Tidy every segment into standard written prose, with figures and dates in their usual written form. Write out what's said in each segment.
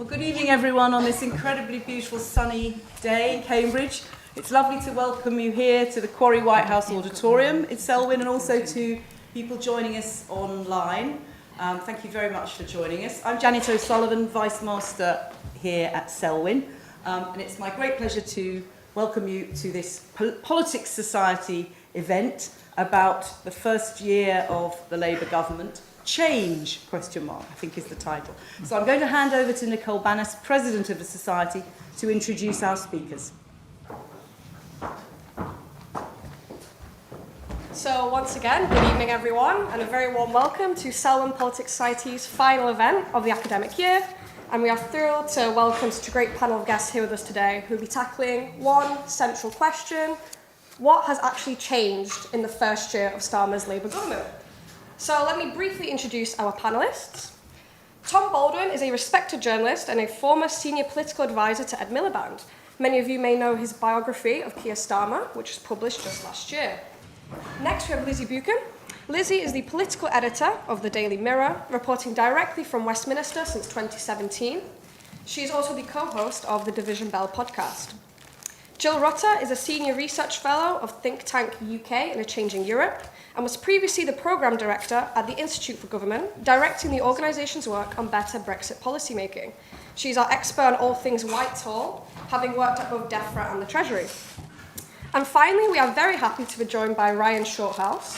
Well, good evening, everyone, on this incredibly beautiful sunny day in Cambridge. It's lovely to welcome you here to the Quarry Whitehouse Auditorium in Selwyn, and also to people joining us online. Thank you very much for joining us. I'm Janet O'Sullivan, Vice Master here at Selwyn, and it's my great pleasure to welcome you to this Politics Society event about the first year of the Labour government. Change, ? I think is the title. So I'm going to hand over to Nicole Bannis, President of the Society, to introduce our speakers. So once again, good evening everyone, and a very warm welcome to Selwyn Politics Society's final event of the academic year. And we are thrilled to welcome such a great panel of guests here with us today who will be tackling one central question: what has actually changed in the first year of Starmer's Labour government? So let me briefly introduce our panellists. Tom Baldwin is a respected journalist and a former senior political advisor to Ed Miliband. Many of you may know his biography of Keir Starmer, which was published just last year. Next, we have Lizzy Buchan. Lizzy is the political editor of the Daily Mirror, reporting directly from Westminster since 2017. She is also the co-host of the Division Bell podcast. Jill Rutter is a senior research fellow of think tank UK in a Changing Europe, and was previously the programme director at the Institute for Government, directing the organisation's work on better Brexit policymaking. She's our expert on all things Whitehall, having worked at both DEFRA and the Treasury. And finally, we are very happy to be joined by Ryan Shorthouse,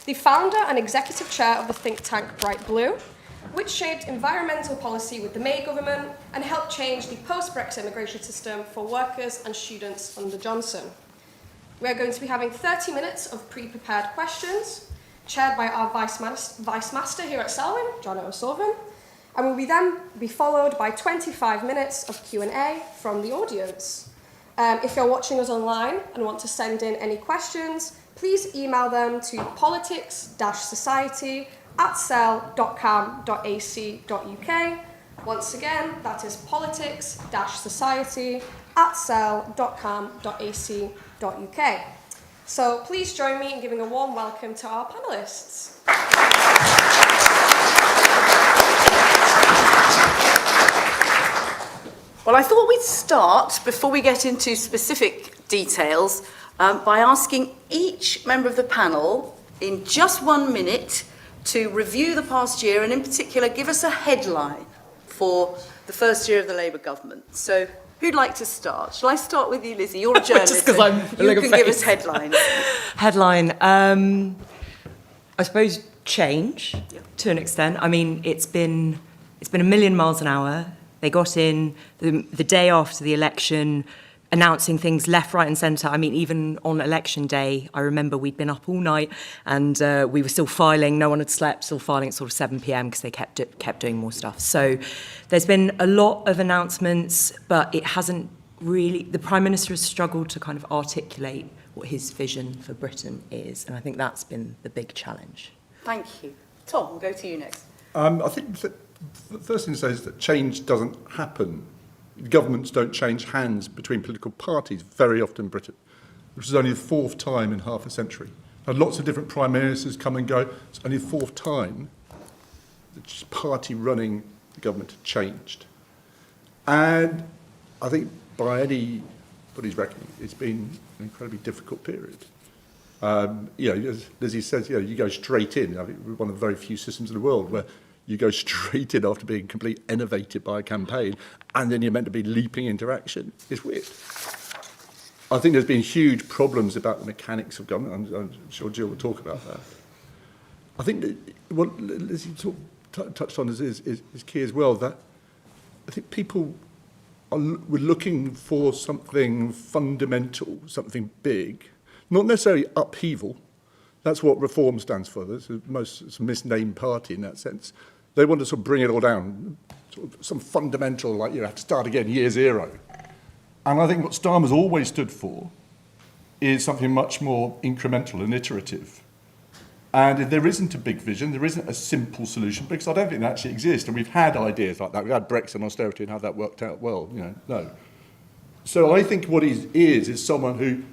the founder and executive chair of the think tank Bright Blue, which shaped environmental policy with the May government and helped change the post-Brexit immigration system for workers and students under Johnson. We are going to be having 30 minutes of pre-prepared questions, chaired by our Vice Master here at Selwyn, John O'Sullivan, and will then be followed by 25 minutes of Q&A from the audience. If you're watching us online and want to send in any questions, please email them to politics-society@sel.cam.ac.uk. Once again, that is politics-society@sel.cam.ac.uk. So please join me in giving a warm welcome to our panellists. Well, I thought we'd start, before we get into specific details, by asking each member of the panel in just 1 minute to review the past year, and in particular give us a headline for the first year of the Labour government. So who'd like to start? Shall I start with you, Lizzy? You're a journalist. Just because I'm you can give us headlines. Headline. I suppose change, to an extent. I mean, it's been a million miles an hour. They got in the day after the election, announcing things left, right and centre. I mean, even on election day, I remember we'd been up all night and we were still filing. No one had slept, still filing at sort of 7 p.m. because they kept doing more stuff. So there's been a lot of announcements, but it hasn't really... The Prime Minister has struggled to kind of articulate what his vision for Britain is. And I think that's been the big challenge. Thank you. Tom, we'll go to you next. I think that the first thing to say is that change doesn't happen. Governments don't change hands between political parties very often in Britain, which is only the 4th time in half a century. Had lots of different prime ministers come and go. It's only the 4th time the party running the government had changed. And I think by anybody's reckoning, it's been an incredibly difficult period. As Lizzy says, you go straight in. I think we're one of the very few systems in the world where you go straight in after being completely enervated by a campaign, and then you're meant to be leaping into action. It's weird. I think there's been huge problems about the mechanics of government. I'm sure Jill will talk about that. I think that what Lizzy touched on is key as well, that I think people were looking for something fundamental, something big, not necessarily upheaval. That's what Reform stands for. It's a misnamed party in that sense. They want to sort of bring it all down, sort of some fundamental, like you have to start again, year zero. And I think what Starmer's always stood for is something much more incremental and iterative. And there isn't a big vision, there isn't a simple solution, because I don't think that actually exists. And we've had ideas like that. We've had Brexit and austerity and how that worked out well, no. So I think what he is someone who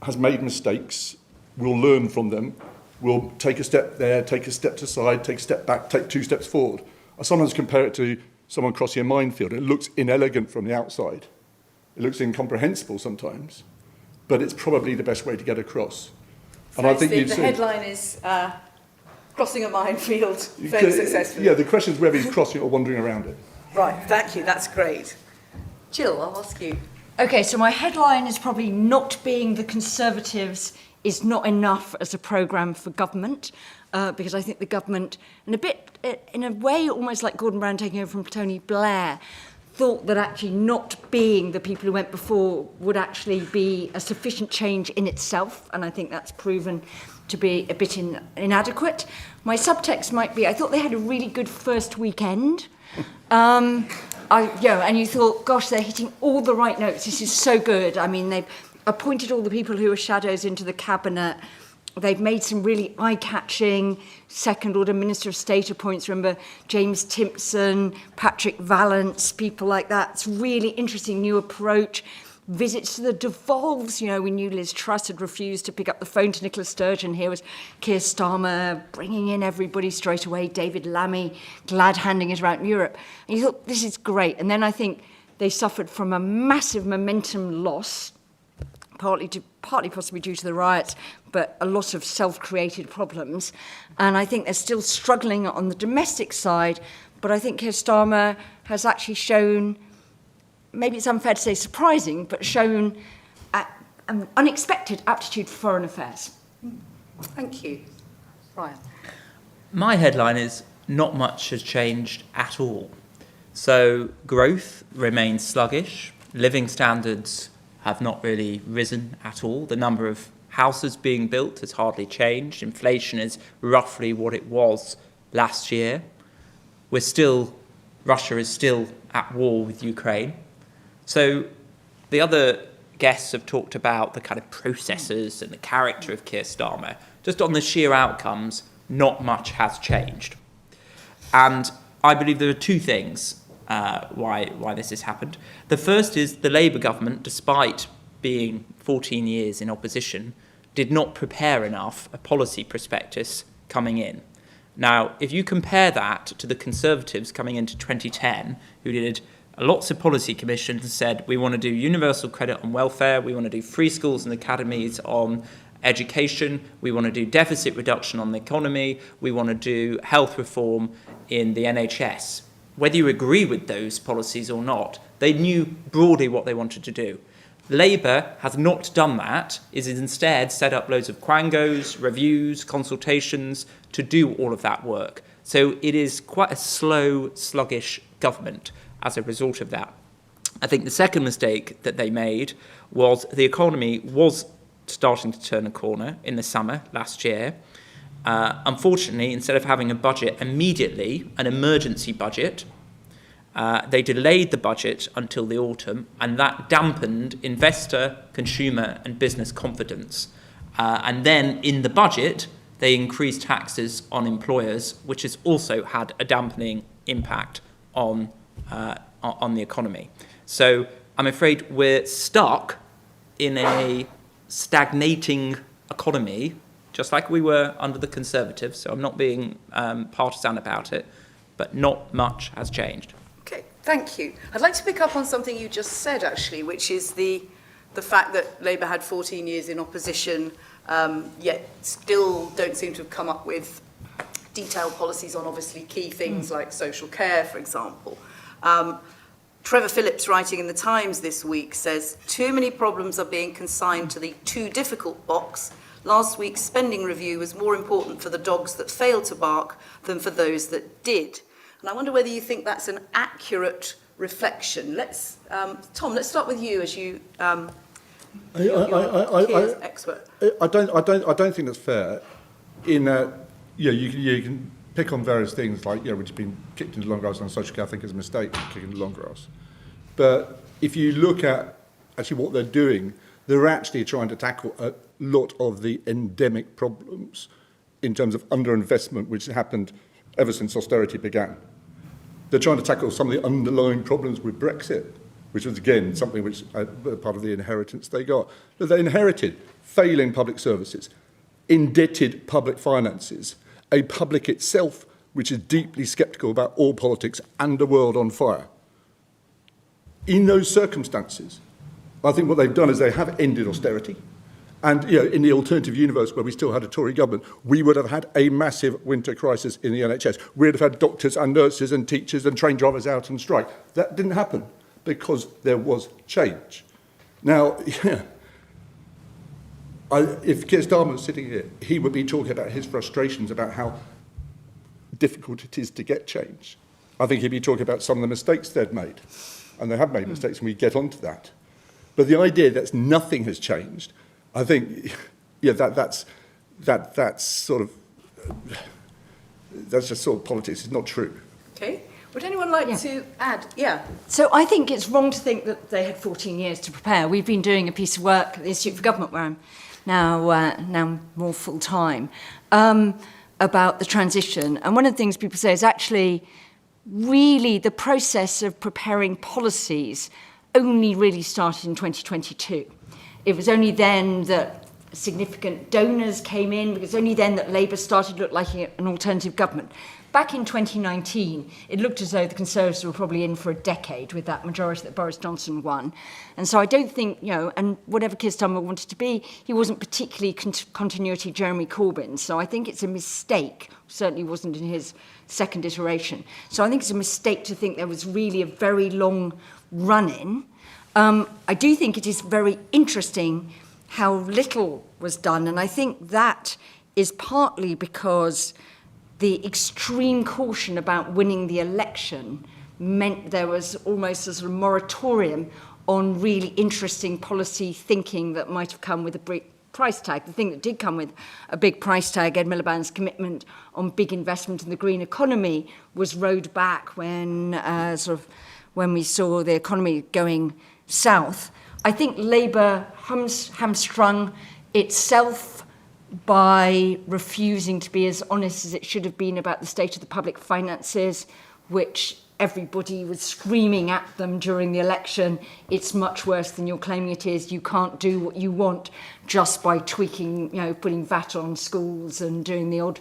has made mistakes, will learn from them, will take a step there, take a step to the side, take a step back, take 2 steps forward. I sometimes compare it to someone crossing a minefield. It looks inelegant from the outside. It looks incomprehensible sometimes, but it's probably the best way to get across. So the headline is crossing a minefield very successfully. Yeah, the question is whether he's crossing it or wandering around it. Right, thank you, that's great. Jill, I'll ask you. Okay, so my headline is probably not being the Conservatives is not enough as a programme for government, because I think the government, in a way almost like Gordon Brown taking over from Tony Blair, thought that actually not being the people who went before would actually be a sufficient change in itself, and I think that's proven to be a bit inadequate. My subtext might be, I thought they had a really good first weekend. And you thought, gosh, they're hitting all the right notes. This is so good. I mean, they've appointed all the people who are shadows into the cabinet. They've made some really eye-catching second-order Minister of State appointments. Remember James Timpson, Patrick Vallance, people like that. It's really interesting new approach. Visits to the devolves. We knew Liz Truss had refused to pick up the phone to Nicola Sturgeon. Here was Keir Starmer bringing in everybody straight away. David Lammy glad handing it around Europe. And you thought, this is great. And then I think they suffered from a massive momentum loss, partly possibly due to the riots, but a lot of self-created problems. And I think they're still struggling on the domestic side. But I think Keir Starmer has actually shown, maybe it's unfair to say surprising, but shown an unexpected aptitude for foreign affairs. Thank you. Ryan. My headline is not much has changed at all. So growth remains sluggish. Living standards have not really risen at all. The number of houses being built has hardly changed. Inflation is roughly what it was last year. Russia is still at war with Ukraine. So the other guests have talked about the kind of processes and the character of Keir Starmer. Just on the sheer outcomes, not much has changed. And I believe there are two things why this has happened. The first is the Labour government, despite being 14 years in opposition, did not prepare enough a policy prospectus coming in. Now, if you compare that to the Conservatives coming into 2010, who did lots of policy commissions and said, we want to do universal credit on welfare, we want to do free schools and academies on education, we want to do deficit reduction on the economy, we want to do health reform in the NHS. Whether you agree with those policies or not, they knew broadly what they wanted to do. Labour has not done that, is instead set up loads of quangos, reviews, consultations to do all of that work. So it is quite a slow, sluggish government as a result of that. I think the second mistake that they made was the economy was starting to turn a corner in the summer last year. Unfortunately, instead of having a budget immediately, an emergency budget, they delayed the budget until the autumn, and that dampened investor, consumer and business confidence. And then in the budget, they increased taxes on employers, which has also had a dampening impact on the economy. So I'm afraid we're stuck in a stagnating economy, just like we were under the Conservatives. So I'm not being partisan about it, but not much has changed. Okay, thank you. I'd like to pick up on something you just said, actually, which is the fact that Labour had 14 years in opposition, yet still don't seem to have come up with detailed policies on obviously key things like social care, for example. Trevor Phillips, writing in the Times this week, says, too many problems are being consigned to the too difficult box. Last week's spending review was more important for the dogs that failed to bark than for those that did. And I wonder whether you think that's an accurate reflection. Tom, let's start with you as you Keir's expert. I don't think that's fair. In you can pick on various things like which have been kicked into the long grass on social care. I think is a mistake kicking into the long grass. But if you look at actually what they're doing, they're actually trying to tackle a lot of the endemic problems in terms of underinvestment, which happened ever since austerity began. They're trying to tackle some of the underlying problems with Brexit, which was, again, something which part of the inheritance they got. But they inherited failing public services, indebted public finances, a public itself which is deeply sceptical about all politics and a world on fire. In those circumstances, I think what they've done is they have ended austerity. And in the alternative universe where we still had a Tory government, we would have had a massive winter crisis in the NHS. We would have had doctors and nurses and teachers and train drivers out on strike. That didn't happen because there was change. Now, if Keir Starmer was sitting here, he would be talking about his frustrations about how difficult it is to get change. I think he'd be talking about some of the mistakes they'd made. And they have made mistakes, and we get onto that. But the idea that nothing has changed, I think, that's sort of, that's just sort of politics. It's not true. Okay. Would anyone like to add? Yeah. So I think it's wrong to think that they had 14 years to prepare. We've been doing a piece of work at the Institute for Government, where I'm now more full-time, about the transition. And one of the things people say is actually really the process of preparing policies only really started in 2022. It was only then that significant donors came in, because only then that Labour started to look like an alternative government. Back in 2019, it looked as though the Conservatives were probably in for a decade with that majority that Boris Johnson won. And so I don't think, and whatever Keir Starmer wanted to be, he wasn't particularly continuity Jeremy Corbyn. So I think it's a mistake, certainly wasn't in his second iteration. So I think it's a mistake to think there was really a very long run-in. I do think it is very interesting how little was done, and I think that is partly because the extreme caution about winning the election meant there was almost a sort of moratorium on really interesting policy thinking that might have come with a big price tag. The thing that did come with a big price tag, Ed Miliband's commitment on big investment in the green economy, was rowed back when when we saw the economy going south. I think Labour hamstrung itself by refusing to be as honest as it should have been about the state of the public finances, which everybody was screaming at them during the election. It's much worse than you're claiming it is. You can't do what you want just by tweaking, putting VAT on schools and doing the odd,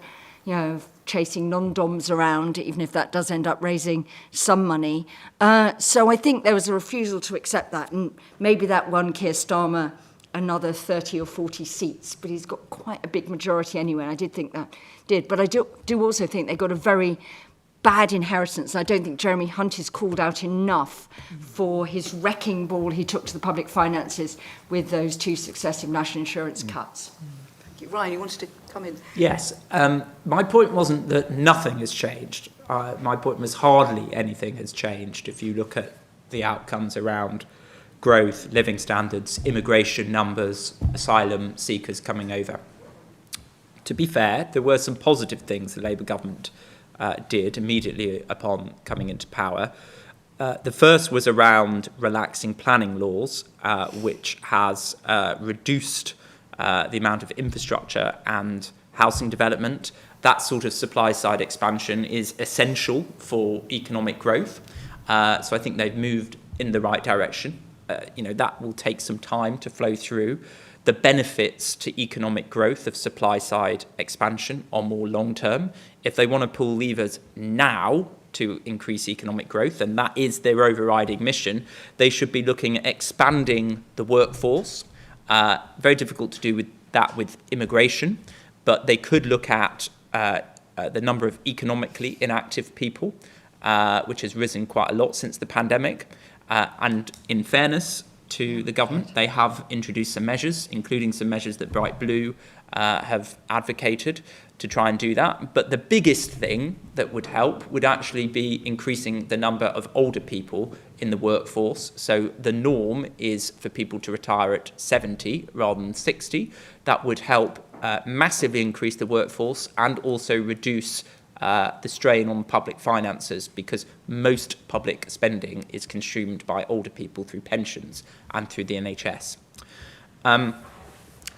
chasing non-doms around, even if that does end up raising some money. So I think there was a refusal to accept that, and maybe that won Keir Starmer another 30 or 40 seats, but he's got quite a big majority anyway, and I did think that did. But I do also think they got a very bad inheritance. I don't think Jeremy Hunt is called out enough for his wrecking ball he took to the public finances with those two successive national insurance cuts. Thank you. Ryan, you wanted to come in? Yes. My point wasn't that nothing has changed. My point was hardly anything has changed if you look at the outcomes around growth, living standards, immigration numbers, asylum seekers coming over. To be fair, there were some positive things the Labour government did immediately upon coming into power. The first was around relaxing planning laws, which has reduced the amount of infrastructure and housing development. That sort of supply-side expansion is essential for economic growth. So I think they've moved in the right direction. That will take some time to flow through. The benefits to economic growth of supply-side expansion are more long-term. If they want to pull levers now to increase economic growth, and that is their overriding mission, they should be looking at expanding the workforce. Very difficult to do with that with immigration, but they could look at the number of economically inactive people, which has risen quite a lot since the pandemic. And in fairness to the government, they have introduced some measures, including some measures that Bright Blue have advocated to try and do that. But the biggest thing that would help would actually be increasing the number of older people in the workforce. So the norm is for people to retire at 70 rather than 60. That would help massively increase the workforce and also reduce the strain on public finances, because most public spending is consumed by older people through pensions and through the NHS.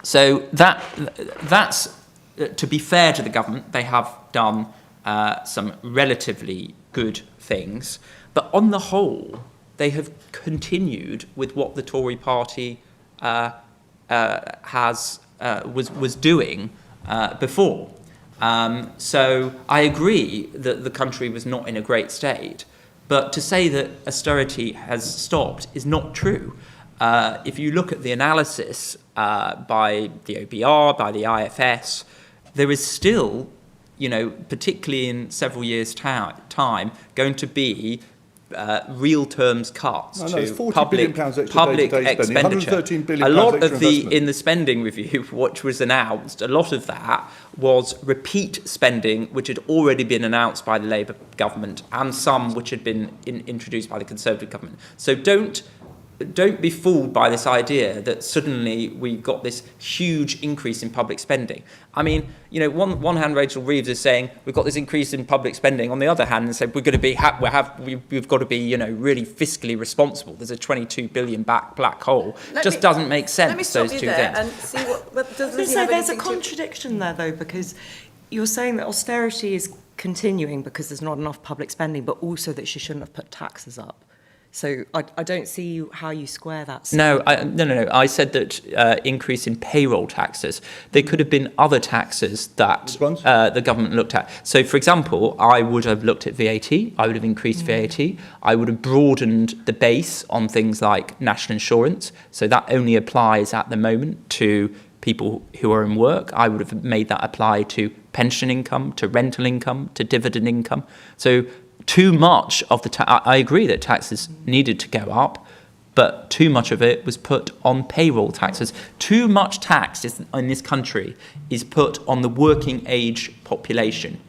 So that's to be fair to the government, they have done some relatively good things, but on the whole, they have continued with what the Tory party was doing before. So I agree that the country was not in a great state, but to say that austerity has stopped is not true. If you look at the analysis by the OBR, by the IFS, there is still, particularly in several years' time, going to be real terms cuts to public expenditure. A lot of in the spending review, which was announced, a lot of that was repeat spending, which had already been announced by the Labour government, and some which had been introduced by the Conservative government. So don't be fooled by this idea that suddenly we've got this huge increase in public spending. I mean, one hand Rachel Reeves is saying we've got this increase in public spending. On the other hand, and said we've got to be really fiscally responsible. There's a 22 billion black hole. Doesn't make sense. Let me stop those you two there things. and see what does Lizzy So have there's a anything to- contradiction there, though, because you're saying that austerity is continuing because there's not enough public spending, but also that she shouldn't have put taxes up. So I don't see how you square that. No. I said that increase in payroll taxes. There could have been other taxes that the government looked at. So, for example, I would have looked at VAT. I would have increased VAT. I would have broadened the base on things like national insurance. So that only applies at the moment to people who are in work. I would have made that apply to pension income, to rental income, to dividend income. So too much of I agree that taxes needed to go up, but too much of it was put on payroll taxes. Too much tax in this country is put on the working age population,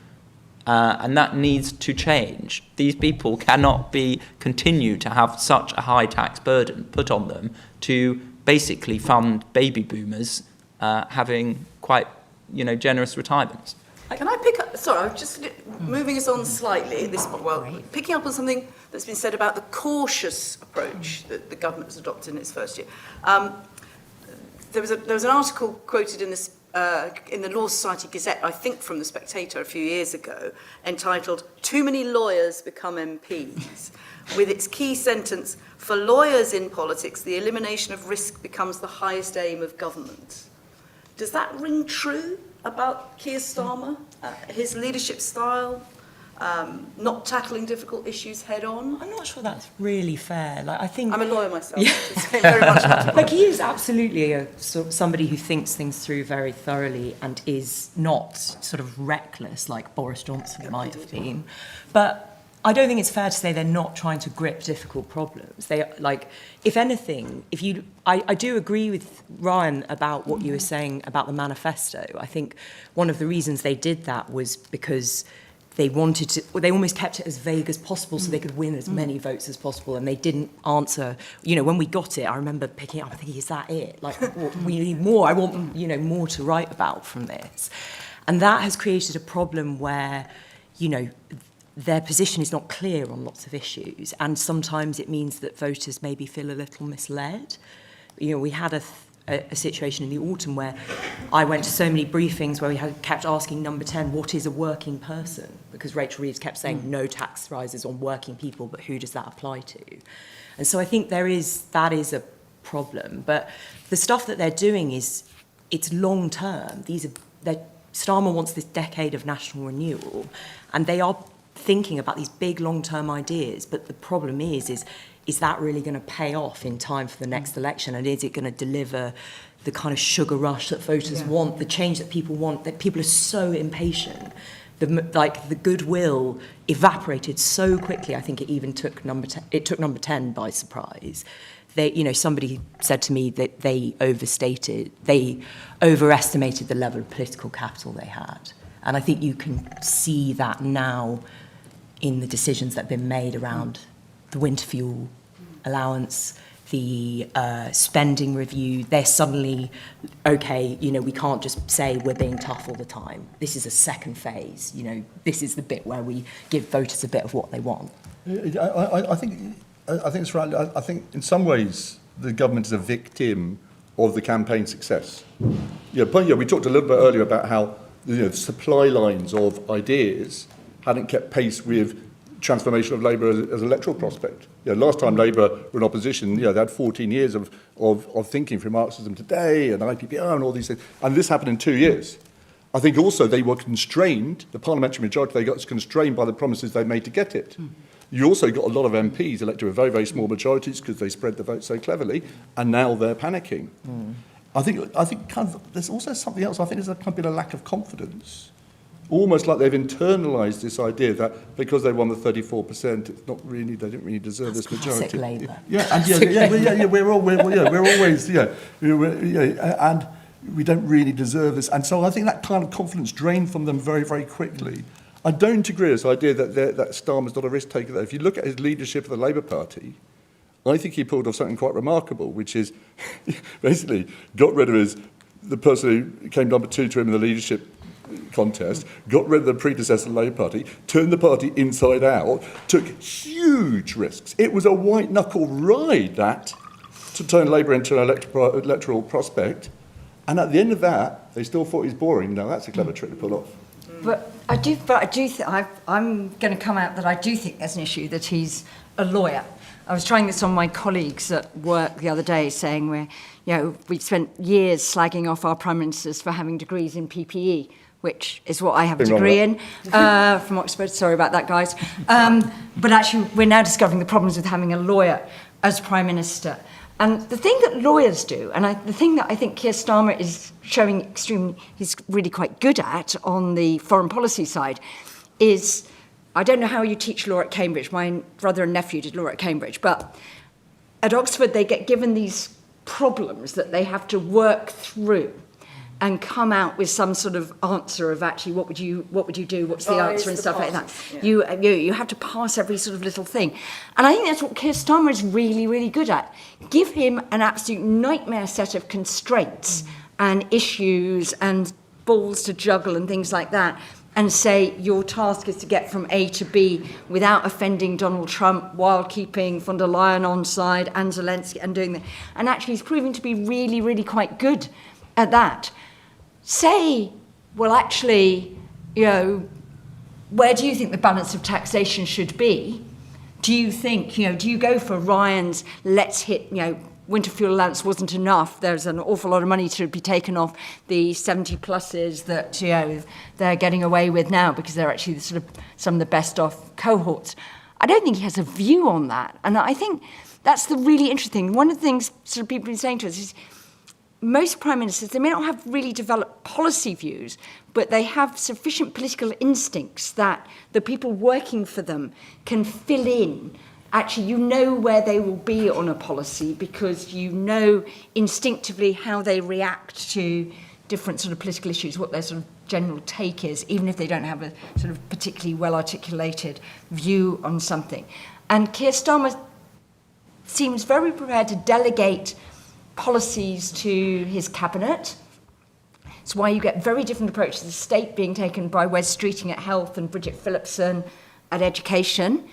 and that needs to change. These people cannot continue to have such a high tax burden put on them to basically fund baby boomers having quite generous retirements. Can I pick up? Sorry, I'm just moving us on slightly at this point. Well, picking up on something that's been said about the cautious approach that the government has adopted in its first year. There was an article quoted in the Law Society Gazette, I think from the Spectator a few years ago, entitled "Too Many Lawyers Become MPs," with its key sentence: "For lawyers in politics, the elimination of risk becomes the highest aim of government." Does that ring true about Keir Starmer, his leadership style, not tackling difficult issues head on? I'm not sure that's really fair. I think I'm a lawyer myself. So very much he is absolutely somebody who thinks things through very thoroughly and is not sort of reckless like Boris Johnson might have been. But I don't think it's fair to say they're not trying to grip difficult problems. They if anything, I do agree with Ryan about what you were saying about the manifesto. I think one of the reasons they did that was because they almost kept it as vague as possible so they could win as many votes as possible, and they didn't answer. When we got it, I remember picking it up and thinking, is that it? We need more. I want, more to write about from this. And that has created a problem where, their position is not clear on lots of issues, and sometimes it means that voters maybe feel a little misled. We had a situation in the autumn where I went to so many briefings where we kept asking number 10, what is a working person? Because Rachel Reeves kept saying no tax rises on working people, but who does that apply to? And so I think that is a problem. But the stuff that they're doing it's long term. Starmer wants this decade of national renewal, and they are thinking about these big long-term ideas, but the problem is that really going to pay off in time for the next election, and is it going to deliver the kind of sugar rush that voters want, the change that people want? That people are so impatient. The goodwill evaporated so quickly. I think it even took number 10 by surprise. Somebody said to me that they overestimated the level of political capital they had, and I think you can see that now in the decisions that have been made around the winter fuel allowance, the spending review. They're suddenly, okay, we can't just say we're being tough all the time. This is a second phase. This is the bit where we give voters a bit of what they want. I think it's right. I think in some ways the government is a victim of the campaign success. We talked a little bit earlier about how the supply lines of ideas hadn't kept pace with transformation of Labour as an electoral prospect. Last time Labour were in opposition, they had 14 years of thinking through Marxism Today and IPPR and all these things. And this happened in 2 years. I think also they were constrained, the parliamentary majority they got was constrained by the promises they made to get it. You also got a lot of MPs elected with very, very small majorities because they spread the vote so cleverly, and now they're panicking. I think kind of, there's also something else. I think there's kind of been a lack of confidence. Almost like they've internalised this idea that because they won the 34%, it's not really, they didn't really deserve this majority. Labour. We're always, and we don't really deserve this. And so I think that kind of confidence drained from them very, very quickly. I don't agree with this idea that Starmer's not a risk taker. If you look at his leadership of the Labour Party, I think he pulled off something quite remarkable, which is basically got rid of the person who came number 2 to him in the leadership contest, got rid of the predecessor of the Labour Party, turned the party inside out, took huge risks. It was a white-knuckle ride, that, to turn Labour into an electoral prospect. And at the end of that, they still thought he was boring. Now, that's a clever trick to pull off. But I'm going to come out that I do think there's an issue that he's a lawyer. I was trying this on my colleagues at work the other day, saying we've spent years slagging off our prime ministers for having degrees in PPE, which is what I have a degree in from Oxford. Sorry about that, guys. But actually, we're now discovering the problems with having a lawyer as prime minister. And the thing that lawyers do, and the thing that I think Keir Starmer is showing he's really quite good at on the foreign policy side, is, I don't know how you teach law at Cambridge. My brother and nephew did law at Cambridge, but at Oxford they get given these problems that they have to work through and come out with some sort of answer of actually what would you do, what's the answer and stuff like that. Yeah. You have to pass every sort of little thing. And I think that's what Keir Starmer is really, really good at. Give him an absolute nightmare set of constraints and issues and balls to juggle and things like that, and say your task is to get from A to B without offending Donald Trump, while keeping von der Leyen on side and Zelensky and doing that. And actually he's proving to be really, really quite good at that. Say, well, actually, where do you think the balance of taxation should be? Do you think, do you go for Ryan's let's hit, winter fuel allowance wasn't enough, there's an awful lot of money to be taken off the 70 pluses that, they're getting away with now because they're actually sort of some of the best off cohorts. I don't think he has a view on that. And I think that's the really interesting thing. One of the things sort of people have been saying to us is, most prime ministers, they may not have really developed policy views, but they have sufficient political instincts that the people working for them can fill in. Actually, you know where they will be on a policy because you know instinctively how they react to different sort of political issues, what their sort of general take is, even if they don't have a sort of particularly well-articulated view on something. And Keir Starmer seems very prepared to delegate policies to his cabinet. It's why you get very different approaches to the state being taken by Wes Streeting at health and Bridget Phillipson at education.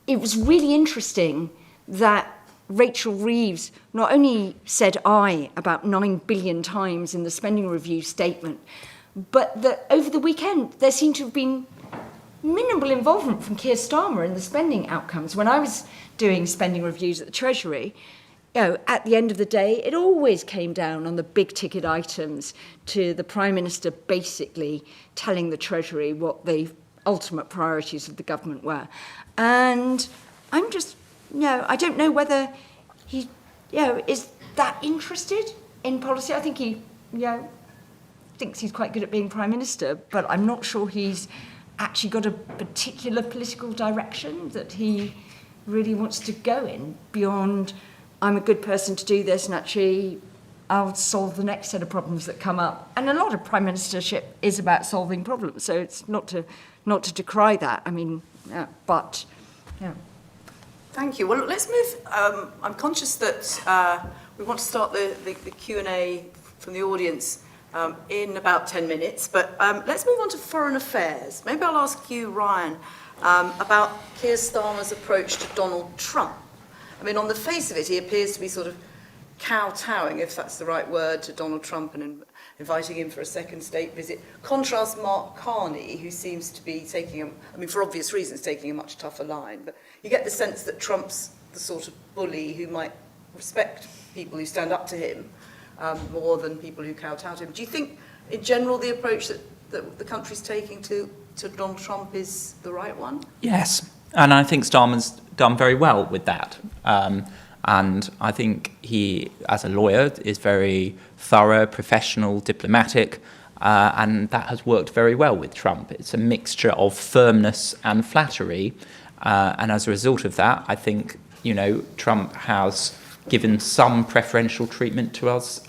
It was really interesting that Rachel Reeves not only said aye about 9 billion times in the spending review statement, but that over the weekend there seemed to have been minimal involvement from Keir Starmer in the spending outcomes. When I was doing spending reviews at the Treasury, at the end of the day, it always came down on the big ticket items to the Prime Minister basically telling the Treasury what the ultimate priorities of the government were. And I'm just, I don't know whether he, is that interested in policy. I think he, thinks he's quite good at being Prime Minister, but I'm not sure he's actually got a particular political direction that he really wants to go in beyond, I'm a good person to do this, and actually I'll solve the next set of problems that come up. And a lot of prime ministership is about solving problems, so it's not to decry that. I mean, but. Thank you. Well, let's move. I'm conscious that we want to start the Q&A from the audience in about 10 minutes, but let's move on to foreign affairs. Maybe I'll ask you, Ryan, about Keir Starmer's approach to Donald Trump. I mean, on the face of it, he appears to be sort of kowtowing, if that's the right word, to Donald Trump and inviting him for a second state visit. Contrast Mark Carney, who seems to be taking, for obvious reasons, taking a much tougher line. But you get the sense that Trump's the sort of bully who might respect people who stand up to him more than people who kowtow to him. Do you think in general, the approach that the country's taking to Donald Trump is the right one? Yes, and I think Starmer's done very well with that. And I think he, as a lawyer, is very thorough, professional, diplomatic, and that has worked very well with Trump. It's a mixture of firmness and flattery, and as a result of that, I think, Trump has given some preferential treatment to us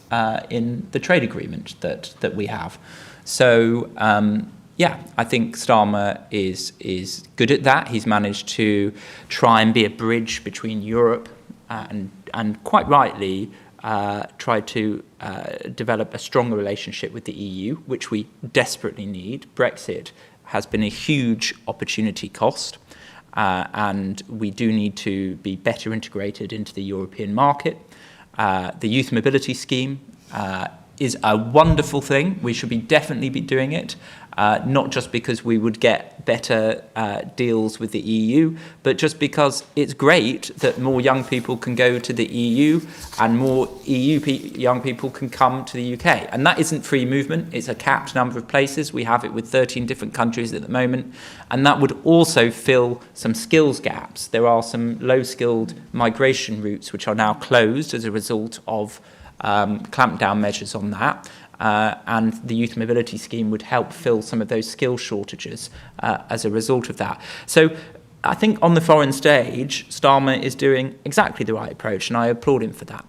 in the trade agreement that we have. So, I think Starmer is good at that. He's managed to try and be a bridge between Europe and quite rightly try to develop a stronger relationship with the EU, which we desperately need. Brexit has been a huge opportunity cost, and we do need to be better integrated into the European market. The youth mobility scheme is a wonderful thing. We should definitely be doing it, not just because we would get better deals with the EU, but just because it's great that more young people can go to the EU and more young people can come to the UK. And that isn't free movement. It's a capped number of places. We have it with 13 different countries at the moment. And that would also fill some skills gaps. There are some low-skilled migration routes which are now closed as a result of clampdown measures on that. And the youth mobility scheme would help fill some of those skill shortages as a result of that. So I think on the foreign stage, Starmer is doing exactly the right approach, and I applaud him for that.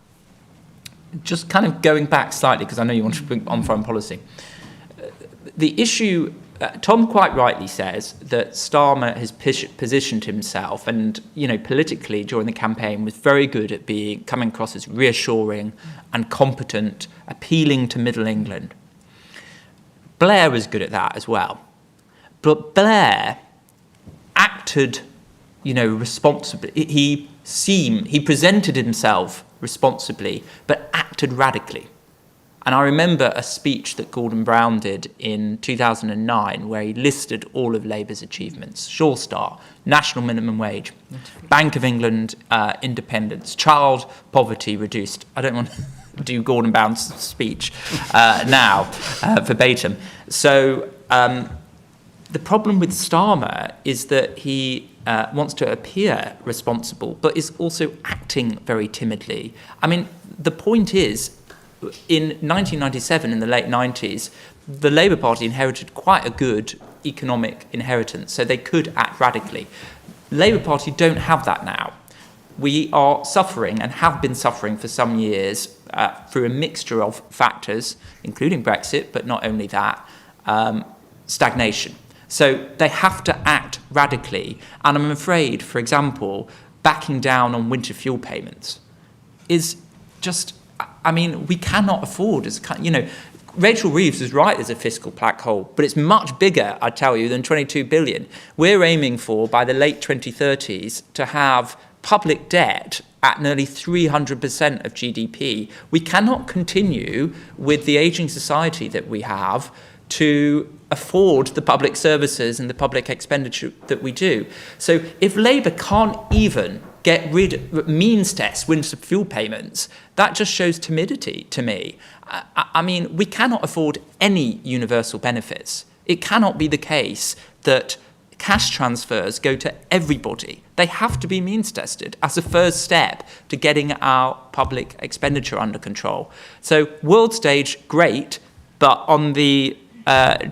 Just kind of going back slightly, because I know you want to bring on foreign policy. The issue, Tom quite rightly says that Starmer has positioned himself and, politically during the campaign was very good at coming across as reassuring and competent, appealing to Middle England. Blair was good at that as well. But Blair acted, responsibly. He presented himself responsibly, but acted radically. And I remember a speech that Gordon Brown did in 2009 where he listed all of Labour's achievements: Sure Start, national minimum wage, Bank of England independence, child poverty reduced. I don't want to do Gordon Brown's speech now verbatim. So the problem with Starmer is that he wants to appear responsible, but is also acting very timidly. I mean, the point is, in 1997, in the late 90s, the Labour Party inherited quite a good economic inheritance, so they could act radically. Labour Party don't have that now. We are suffering, and have been suffering for some years, through a mixture of factors, including Brexit, but not only that, stagnation. So they have to act radically, and I'm afraid, for example, backing down on winter fuel payments is just... we cannot afford, Rachel Reeves is right, there's a fiscal black hole, but it's much bigger, I tell you, than 22 billion. We're aiming for, by the late 2030s, to have public debt at nearly 300% of GDP. We cannot continue with the ageing society that we have to afford the public services and the public expenditure that we do. So if Labour can't even get rid of means tests, winter fuel payments, that just shows timidity to me. We cannot afford any universal benefits. It cannot be the case that cash transfers go to everybody. They have to be means tested as a first step to getting our public expenditure under control. So world stage, great, but on the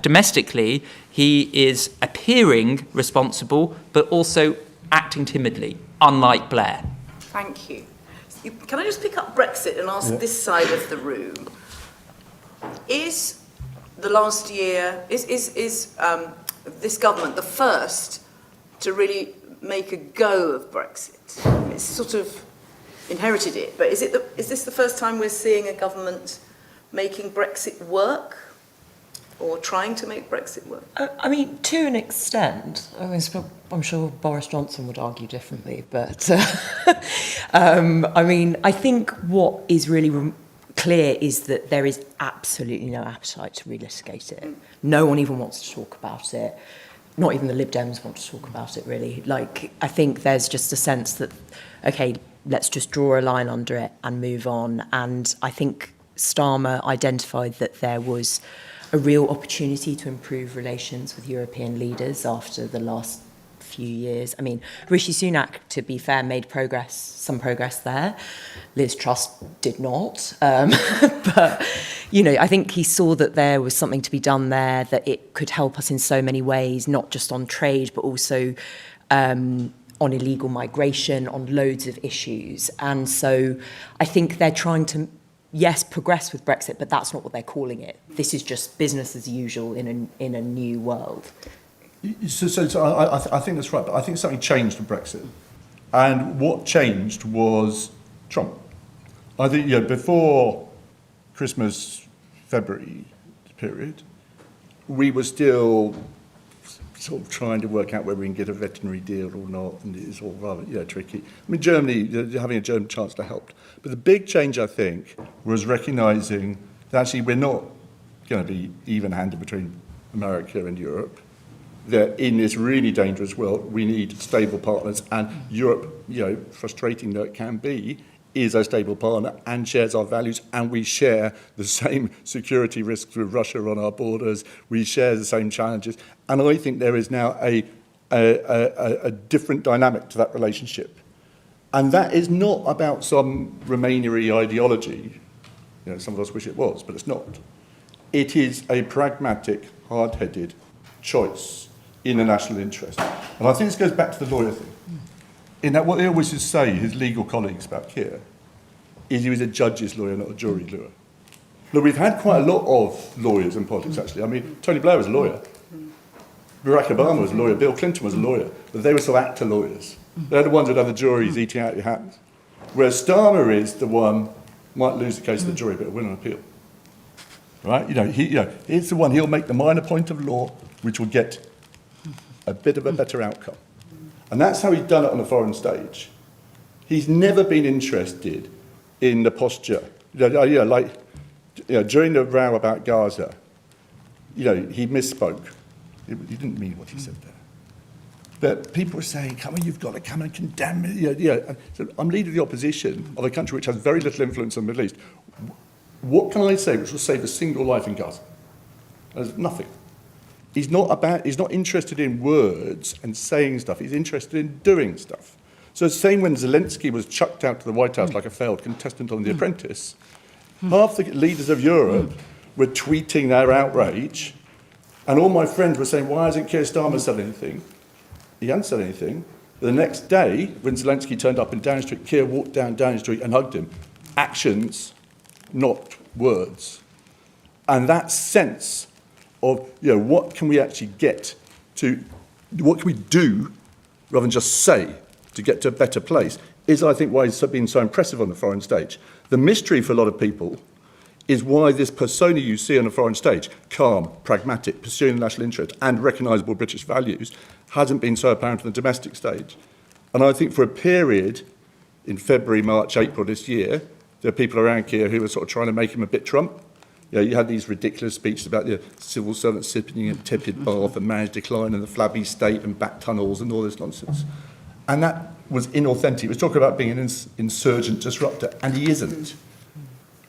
domestically, he is appearing responsible, but also acting timidly, unlike Blair. Thank you. Can I just pick up Brexit and ask this side of the room? Is the last year, is this government the first to really make a go of Brexit? It's sort of inherited it, but is this the first time we're seeing a government making Brexit work? Or trying to make Brexit work? To an extent. I'm sure Boris Johnson would argue differently, but I think what is really clear is that there is absolutely no appetite to relitigate it. No one even wants to talk about it. Not even the Lib Dems want to talk about it, really. I think there's just a sense that, okay, let's just draw a line under it and move on. And I think Starmer identified that there was a real opportunity to improve relations with European leaders after the last few years. I mean, Rishi Sunak, to be fair, made some progress there. Liz Truss did not. But, you know, I think he saw that there was something to be done there, that it could help us in so many ways, not just on trade, but also on illegal migration, on loads of issues. And so I think they're trying to, yes, progress with Brexit, but that's not what they're calling it. This is just business as usual in a new world. So I think that's right, but I think something changed with Brexit. And what changed was Trump. I think, you know, before Christmas, February period, we were still sort of trying to work out whether we can get a veterinary deal or not, and it's all rather, you know, tricky. I mean, Germany, having a German chancellor helped. But the big change, I think, was recognising that actually we're not going to be even-handed between America and Europe. That in this really dangerous world, we need stable partners, and Europe, you know, frustrating though it can be, is a stable partner and shares our values, and we share the same security risks with Russia on our borders. We share the same challenges, and I think there is now a different dynamic to that relationship, and that is not about some Remainer-y ideology. You know, some of us wish it was, but it's not. It is a pragmatic, hard-headed choice in the national interest. And I think this goes back to the lawyer thing. In that what they always just say, his legal colleagues about Keir, is he was a judge's lawyer, not a jury lawyer. Look, we've had quite a lot of lawyers in politics, actually. I mean, Tony Blair was a lawyer. Barack Obama was a lawyer. Bill Clinton was a lawyer. But they were sort of actor lawyers. They're the ones that have the juries eating out your hands. Whereas Starmer is the one, might lose the case of the jury, but win on appeal. Right? He's the one, he'll make the minor point of law, which will get a bit of a better outcome. And that's how he's done it on the foreign stage. He's never been interested in the posture. During the row about Gaza, he misspoke. He didn't mean what he said there. But people were saying, come on, you've got to come and condemn it. So I'm leader of the opposition of a country which has very little influence on the Middle East. What can I say which will save a single life in Gaza? There's nothing. He's not interested in words and saying stuff. He's interested in doing stuff. So it's the same when Zelensky was chucked out to the Whitehouse like a failed contestant on The Apprentice. Half the leaders of Europe were tweeting their outrage, and all my friends were saying, why hasn't Keir Starmer said anything? He hadn't said anything. But the next day, when Zelensky turned up in Downing Street, Keir walked down Downing Street and hugged him. Actions, not words. And that sense of, what can we actually get to, what can we do, rather than just say, to get to a better place, is, I think, why he's been so impressive on the foreign stage. The mystery for a lot of people is why this persona you see on the foreign stage, calm, pragmatic, pursuing the national interest, and recognisable British values, hasn't been so apparent on the domestic stage. And I think for a period, in February, March, April this year, there are people around here who were sort of trying to make him a bit Trump. You had these ridiculous speeches about the civil servants sipping in a tepid bath and managed decline and the flabby state and back tunnels and all this nonsense. And that was inauthentic. He was talking about being an insurgent disruptor, and he isn't.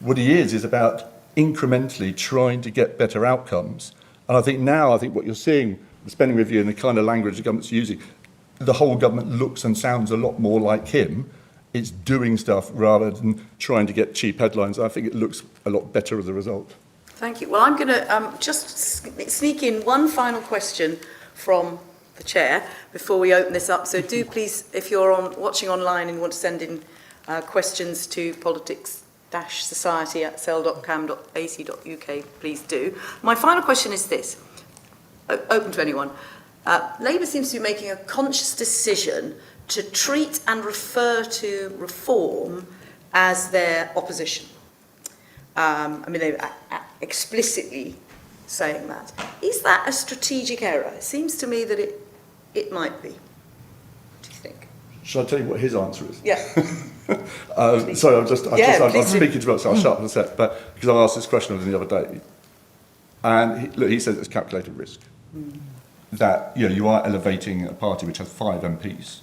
What he is about incrementally trying to get better outcomes. And I think now, what you're seeing, the spending review and the kind of language the government's using, the whole government looks and sounds a lot more like him. It's doing stuff rather than trying to get cheap headlines. I think it looks a lot better as a result. Thank you. Well, I'm going to just sneak in one final question from the chair before we open this up. So do please, if you're watching online and want to send in questions to politics-society@cell.cam.ac.uk, please do. My final question is this, open to anyone. Labour seems to be making a conscious decision to treat and refer to reform as their opposition. They're explicitly saying that. Is that a strategic error? It seems to me that it might be. What do you think? Shall I tell you what his answer is? Yeah. Sorry, I'm speaking to myself, I'll shut up in a sec, but because I asked this question of him the other day, and he says it's calculated risk. That you are elevating a party which has 5 MPs,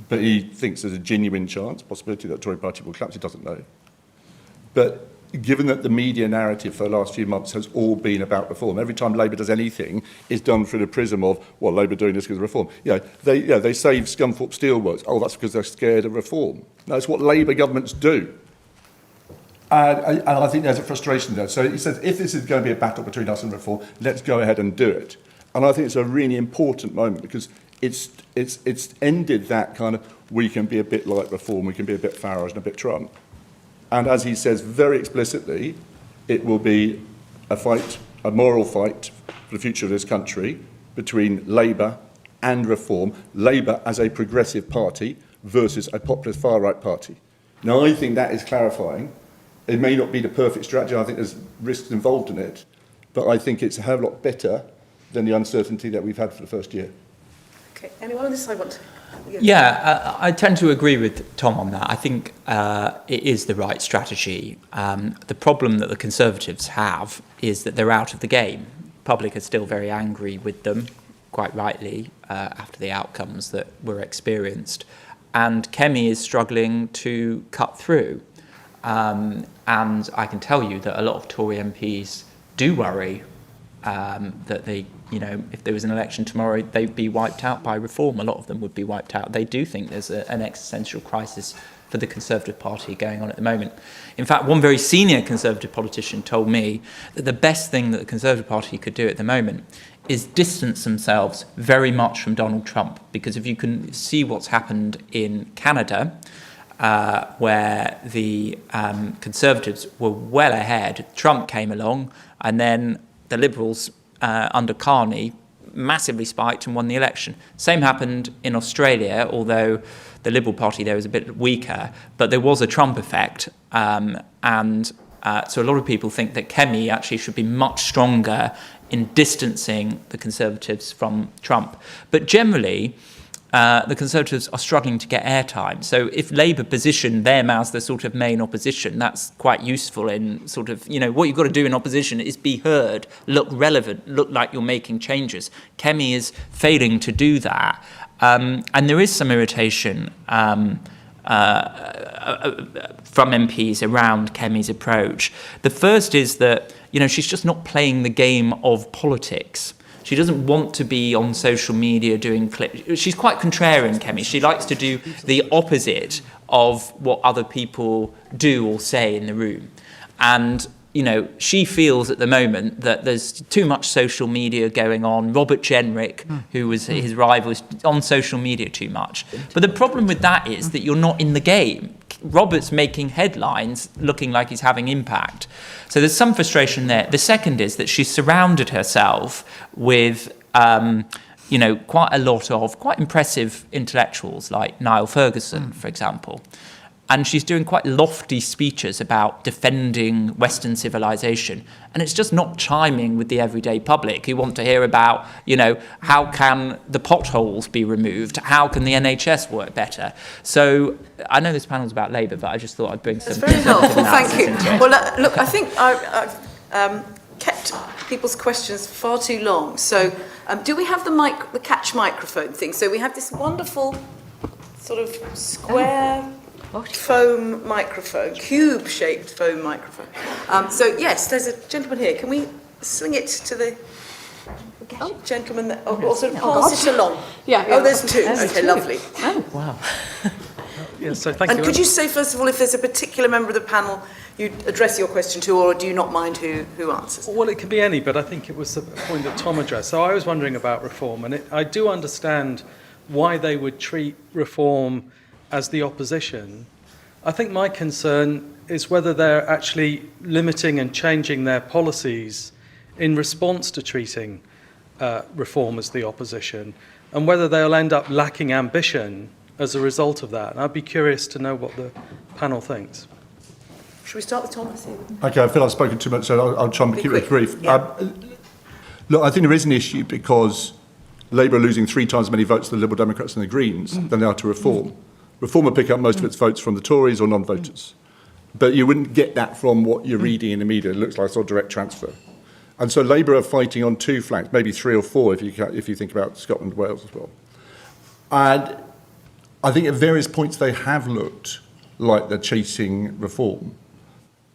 but he thinks there's a genuine possibility that the Tory party will collapse. He doesn't know. But given that the media narrative for the last few months has all been about reform, every time Labour does anything, it's done through the prism of, well, Labour doing this because of reform. They saved Scunthorpe Steelworks. Oh, that's because they're scared of reform. That's what Labour governments do. And I think there's a frustration there. So he says, if this is going to be a battle between us and reform, let's go ahead and do it. And I think it's a really important moment because it's ended that kind of, we can be a bit like reform, we can be a bit Farage and a bit Trump. And as he says very explicitly, it will be a fight, a moral fight for the future of this country between Labour and Reform, Labour as a progressive party versus a populist far-right party. Now, I think that is clarifying. It may not be the perfect strategy. I think there's risks involved in it. But I think it's a hell of a lot better than the uncertainty that we've had for the first year. Okay, anyone on this side want to? Yeah, I tend to agree with Tom on that. I think it is the right strategy. The problem that the Conservatives have is that they're out of the game. Public are still very angry with them, quite rightly, after the outcomes that were experienced. And Kemi is struggling to cut through. And I can tell you that a lot of Tory MPs do worry that they, if there was an election tomorrow, they'd be wiped out by reform. A lot of them would be wiped out. They do think there's an existential crisis for the Conservative Party going on at the moment. In fact, one very senior Conservative politician told me that the best thing that the Conservative Party could do at the moment is distance themselves very much from Donald Trump. Because if you can see what's happened in Canada, where the Conservatives were well ahead, Trump came along, and then the Liberals under Carney massively spiked and won the election. Same happened in Australia, although the Liberal Party there was a bit weaker, but there was a Trump effect. So a lot of people think that Kemi actually should be much stronger in distancing the Conservatives from Trump. But generally, the Conservatives are struggling to get airtime. So if Labour position them as the sort of main opposition, that's quite useful in sort of, what you've got to do in opposition is be heard, look relevant, look like you're making changes. Kemi is failing to do that. And there is some irritation from MPs around Kemi's approach. The first is that, she's just not playing the game of politics. She doesn't want to be on social media doing clips. She's quite contrarian, Kemi. She likes to do the opposite of what other people do or say in the room. And, she feels at the moment that there's too much social media going on. Robert Jenrick, who was his rival, is on social media too much. But the problem with that is that you're not in the game. Robert's making headlines looking like he's having impact. So there's some frustration there. The second is that she's surrounded herself with, quite a lot of quite impressive intellectuals like Niall Ferguson, for example. And she's doing quite lofty speeches about defending Western civilization. And it's just not chiming with the everyday public who want to hear about, how can the potholes be removed? How can the NHS work better? So I know this panel's about Labour, but I just thought I'd bring some... That's very helpful, thank you. Well, look, I think I've kept people's questions far too long. So do we have the catch microphone thing? So we have this wonderful sort of square... foam microphone, cube-shaped foam microphone. So yes, there's a gentleman here. Can we swing it to the gentleman that, or sort of pass it along? Yeah. There's two. Okay, lovely. Oh, wow. So thank you. And could you say, first of all, if there's a particular member of the panel you address your question to, or do you not mind who answers? Well, it could be any, but I think it was the point that Tom addressed. So I was wondering about reform, and I do understand why they would treat reform as the opposition. I think my concern is whether they're actually limiting and changing their policies in response to treating reform as the opposition, and whether they'll end up lacking ambition as a result of that. And I'd be curious to know what the panel thinks. Should we start with Thomas? Okay, I feel I've spoken too much, so I'll try and keep it brief. Yeah. Look, I think there is an issue because Labour are losing 3 times as many votes to the Liberal Democrats and the Greens than they are to Reform. Reform will pick up most of its votes from the Tories or non-voters. But you wouldn't get that from what you're reading in the media. It looks like it's a direct transfer. And so Labour are fighting on 2 flanks, maybe 3 or 4 if you think about Scotland and Wales as well. And I think at various points they have looked like they're chasing reform.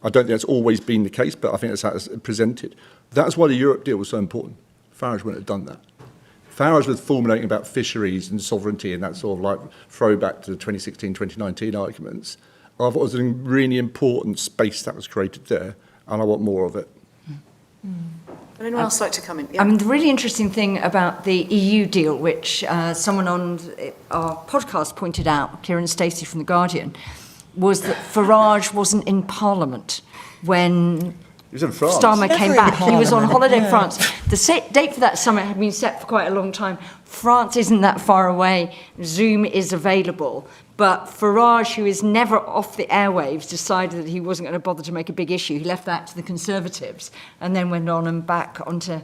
I don't think that's always been the case, but I think that's how it's presented. That's why the Europe deal was so important. Farage wouldn't have done that. Farage was formulating about fisheries and sovereignty and that sort of like throwback to the 2016, 2019 arguments. I thought it was a really important space that was created there, and I want more of it. Would anyone else like to come in? Yeah. I mean, the really interesting thing about the EU deal, which someone on our podcast pointed out, Keir and Stacey from The Guardian, was that Farage wasn't in Parliament when He was in France. Starmer came in back. He was on Parliament, holiday in yeah. France. The date for that summit had been set for quite a long time. France isn't that far away. Zoom is available. But Farage, who is never off the airwaves, decided that he wasn't going to bother to make a big issue. He left that to the Conservatives and then went on and back onto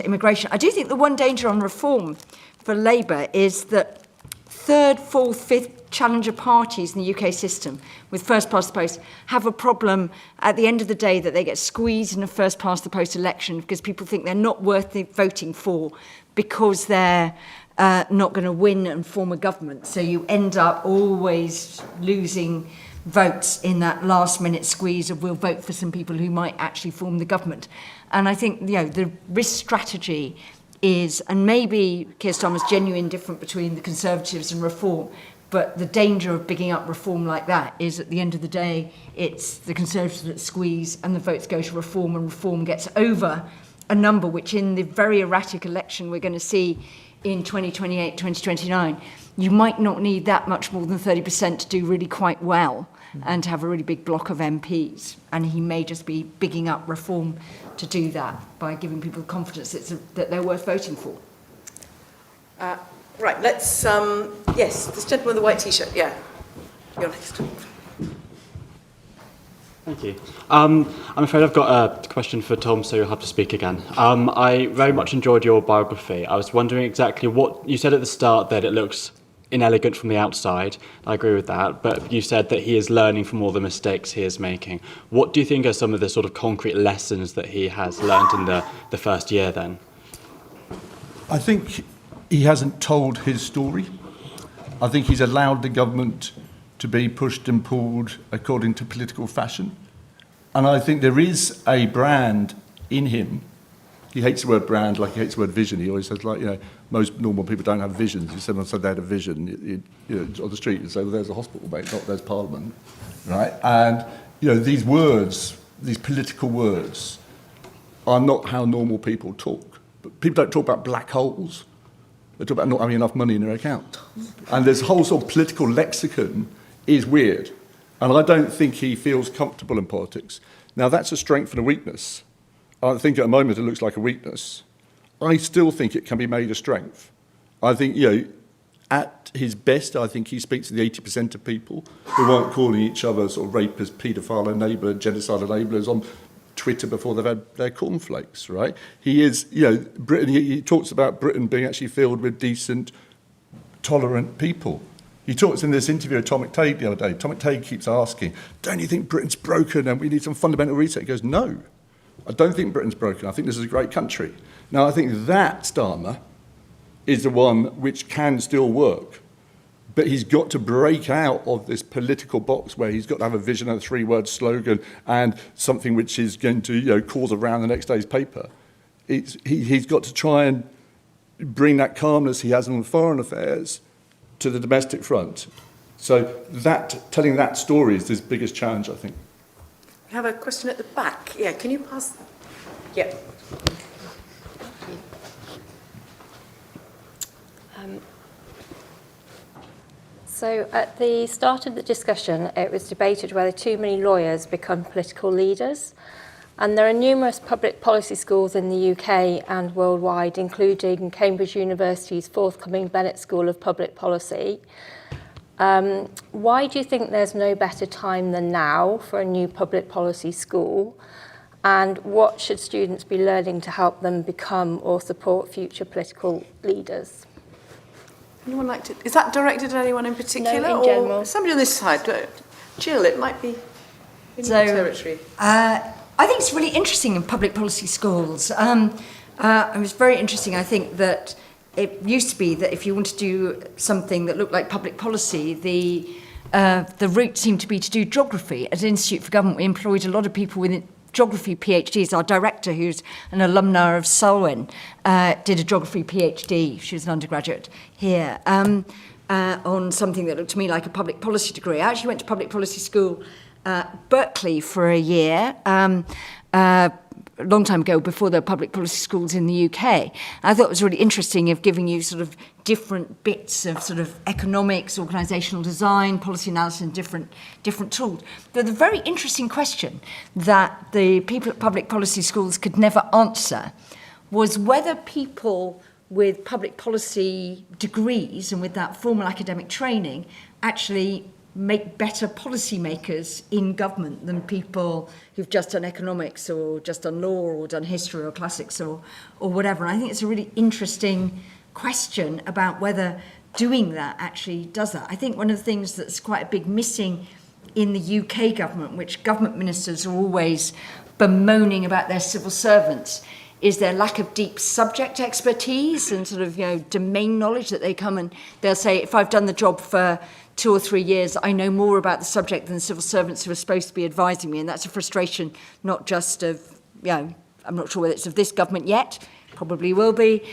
immigration. I do think the one danger on reform for Labour is that third, fourth, fifth challenger parties in the UK system with first past the post have a problem at the end of the day that they get squeezed in a first past the post election because people think they're not worth voting for because they're not going to win and form a government. So you end up always losing votes in that last minute squeeze of we'll vote for some people who might actually form the government. And I think, you know, the risk strategy is, and maybe Keir Starmer's genuine difference between the Conservatives and Reform, but the danger of bigging up Reform like that is at the end of the day, it's the Conservatives that squeeze and the votes go to Reform and Reform gets over a number which in the very erratic election we're going to see in 2028, 2029, you might not need that much more than 30% to do really quite well and to have a really big block of MPs. And he may just be bigging up Reform to do that by giving people the confidence that they're worth voting for. Right, let's, yes, this gentleman with the white T-shirt, yeah. You're next. Thank you. I'm afraid I've got a question for Tom, so you'll have to speak again. I very much enjoyed your biography. I was wondering exactly what you said at the start, that it looks inelegant from the outside. I agree with that, but you said that he is learning from all the mistakes he is making. What do you think are some of the sort of concrete lessons that he has learned in the first year then? I think he hasn't told his story. I think he's allowed the government to be pushed and pulled according to political fashion. And I think there is a brand in him. He hates the word brand like he hates the word vision. He always says, like, you know, most normal people don't have visions. If someone said they had a vision, you know, on the street, you'd say, well, there's a hospital, mate, not there's Parliament, right? And, you know, these words, these political words, are not how normal people talk. But people don't talk about black holes. They talk about not having enough money in their account. And this whole sort of political lexicon is weird. And I don't think he feels comfortable in politics. Now, that's a strength and a weakness. I think at the moment it looks like a weakness. I still think it can be made a strength. I think, you know, at his best, I think he speaks to the 80% of people who aren't calling each other sort of rapists, paedophile, enabler, genocidal enablers on Twitter before they've had their cornflakes, right? He is, you know, Britain, he talks about Britain being actually filled with decent, tolerant people. He talks in this interview with Tom McTague the other day. Tom McTague keeps asking, don't you think Britain's broken and we need some fundamental reset? He goes, no, I don't think Britain's broken. I think this is a great country. Now, I think that Starmer is the one which can still work. But he's got to break out of this political box where he's got to have a vision and a three-word slogan and something which is going to, you know, cause a round the next day's paper. He's got to try and bring that calmness he has on foreign affairs to the domestic front. So that, telling that story is his biggest challenge, I think. We have a question at the back. Yeah, can you pass? Yeah. So at the start of the discussion, it was debated whether too many lawyers become political leaders. And there are numerous public policy schools in the UK and worldwide, including Cambridge University's forthcoming Bennett School of Public Policy. Why do you think there's no better time than now for a new public policy school? And what should students be learning to help them become or support future political leaders? Anyone like to... Is that directed at anyone in particular? No, in or general. Somebody on this side. Jill, it might be in your territory. I think it's really interesting in public policy schools. It was very interesting. I think that it used to be that if you want to do something that looked like public policy, the the route seemed to be to do geography. At Institute for Government, we employed a lot of people with geography PhDs. Our director, who's an alumna of Selwyn, did a geography PhD. She was an undergraduate here. On something that looked to me like a public policy degree. I actually went to public policy school at Berkeley for a year, a long time ago, before there were public policy schools in the UK. I thought it was really interesting of giving you sort of different bits of sort of economics, organisational design, policy analysis, and different tools. But the very interesting question that the people at public policy schools could never answer was whether people with public policy degrees and with that formal academic training actually make better policymakers in government than people who've just done economics or just done law or done history or classics or whatever. And I think it's a really interesting question about whether doing that actually does that. I think one of the things that's quite a big missing in the UK government, which government ministers are always bemoaning about their civil servants, is their lack of deep subject expertise and sort of, domain knowledge that they come and they'll say, if I've done the job for 2 or 3 years, I know more about the subject than the civil servants who are supposed to be advising me. And that's a frustration, not just of, I'm not sure whether it's of this government yet, probably will be,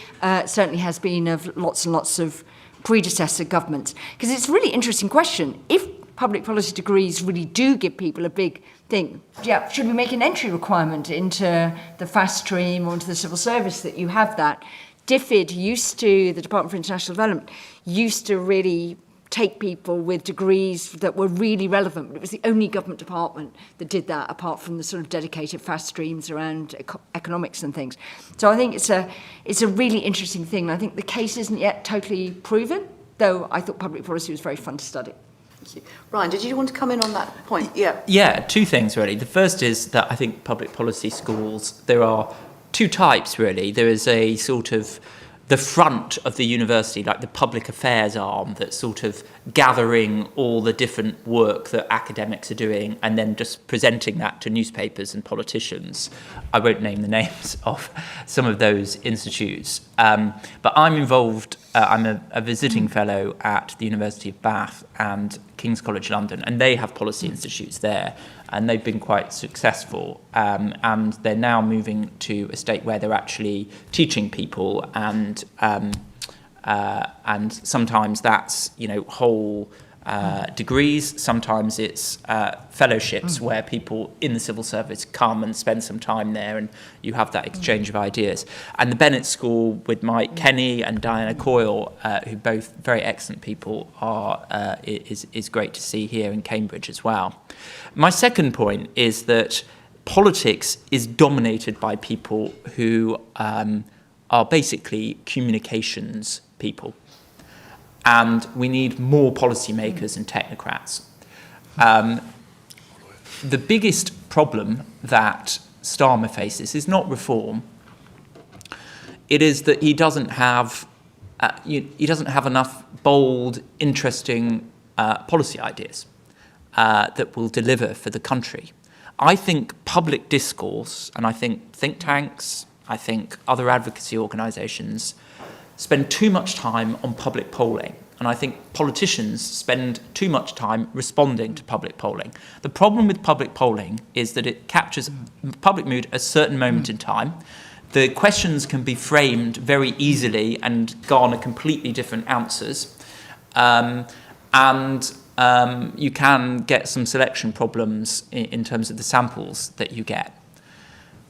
certainly has been of lots and lots of predecessor governments. Because it's a really interesting question. If public policy degrees really do give people a big thing, should we make an entry requirement into the fast stream or into the civil service that you have that? DFID the Department for International Development, used to really take people with degrees that were really relevant, but it was the only government department that did that, apart from the sort of dedicated fast streams around economics and things. So I think it's a really interesting thing. I think the case isn't yet totally proven, though I thought public policy was very fun to study. Thank you. Ryan, did you want to come in on that point? Yeah. Yeah, two things really. The first is that I think public policy schools, there are two types really. There is a sort of the front of the university, like the public affairs arm, that's sort of gathering all the different work that academics are doing and then just presenting that to newspapers and politicians. I won't name the names of some of those institutes, but I'm involved, I'm a visiting fellow at the University of Bath and King's College London, and they have policy institutes there, and they've been quite successful, and they're now moving to a state where they're actually teaching people, and sometimes that's whole degrees, sometimes it's fellowships where people in the civil service come and spend some time there, and you have that exchange of ideas. And the Bennett School with Mike Kenny and Diana Coyle, who both very excellent people, is great to see here in Cambridge as well. My second point is that politics is dominated by people who are basically communications people. And we need more policymakers and technocrats. The biggest problem that Starmer faces is not reform. It is that he doesn't have enough bold, interesting policy ideas that will deliver for the country. I think public discourse, and I think think tanks, I think other advocacy organisations spend too much time on public polling. And I think politicians spend too much time responding to public polling. The problem with public polling is that it captures public mood at a certain moment in time. The questions can be framed very easily and garner completely different answers. You can get some selection problems in terms of the samples that you get.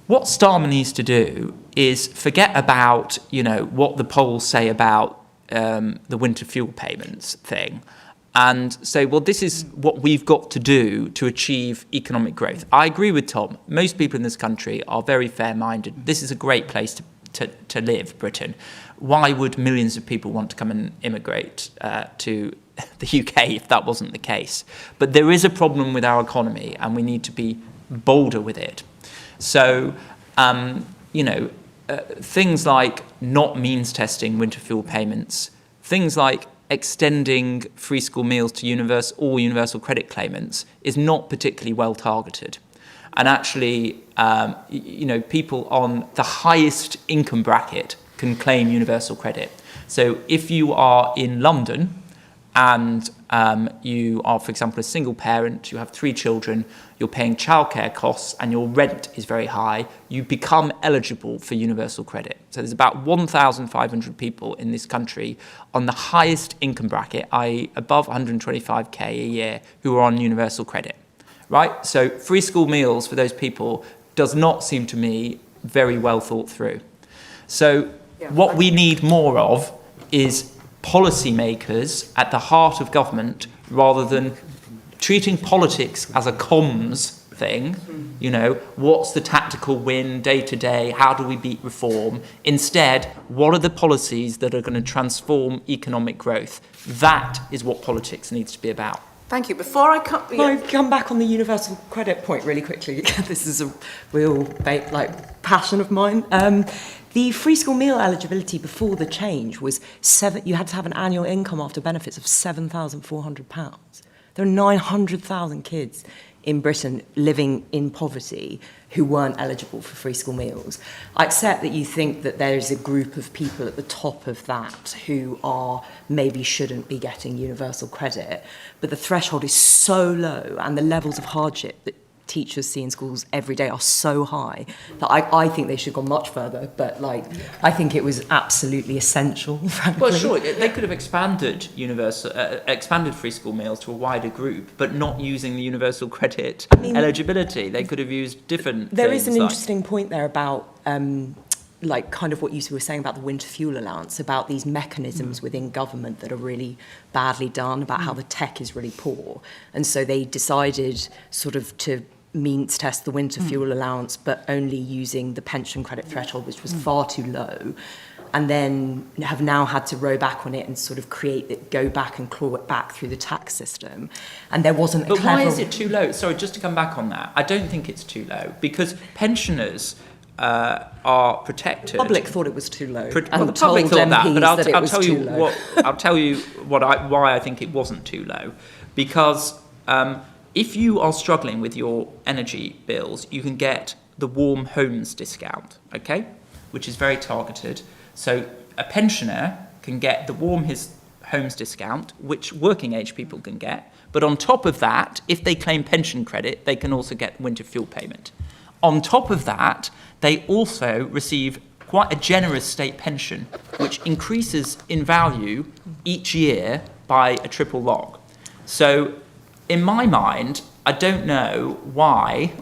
What Starmer needs to do is forget about, what the polls say about the winter fuel payments thing, and say, well, this is what we've got to do to achieve economic growth. I agree with Tom. Most people in this country are very fair-minded. This is a great place to live, Britain. Why would millions of people want to come and immigrate to the UK if that wasn't the case? But there is a problem with our economy, and we need to be bolder with it. So, things like not means testing winter fuel payments, things like extending free school meals to all universal credit claimants is not particularly well targeted. And actually, people on the highest income bracket can claim universal credit. So if you are in London and you are, for example, a single parent, you have 3 children, you're paying childcare costs and your rent is very high, you become eligible for universal credit. So there's about 1,500 people in this country on the highest income bracket, i.e. above 125k a year, who are on universal credit, right? So free school meals for those people does not seem to me very well thought through. So what we need more of is policymakers at the heart of government, rather than treating politics as a comms thing. You know, what's the tactical win day to day? How do we beat reform? Instead, what are the policies that are going to transform economic growth? That is what politics needs to be about. Thank you. Before I come... Can I come back on the universal credit point really quickly? This is a real passion of mine. The free school meal eligibility before the change was you had to have an annual income after benefits of £7,400. There are 900,000 kids in Britain living in poverty who weren't eligible for free school meals. I accept that you think that there is a group of people at the top of that who maybe shouldn't be getting universal credit, but the threshold is so low and the levels of hardship that teachers see in schools every day are so high that I think they should have gone much further, but I think it was absolutely essential, frankly. Well, sure, they could have expanded free school meals to a wider group, but not using the universal credit eligibility. They could have used different There things is an interesting point there about kind of what you were saying about the winter fuel allowance, about these mechanisms within government that are really badly done, about how the tech is really poor. And so they decided sort of to means test the winter fuel allowance, but only using the pension credit threshold, which was far too low, and then have now had to row back on it and sort of go back and claw it back through the tax system. And there wasn't a clever... But why is it too low? Sorry, just to come back on that. I don't think it's too low, because pensioners are protected. The public thought it was too low. Well, the public thought that, but I'll tell you why I think it wasn't too low. Because if you are struggling with your energy bills, you can get the Warm Homes discount, okay, which is very targeted. So a pensioner can get the Warm Homes discount, which working age people can get. But on top of that, if they claim pension credit, they can also get winter fuel payment. On top of that, they also receive quite a generous state pension, which increases in value each year by a triple log. So in my mind, I don't know why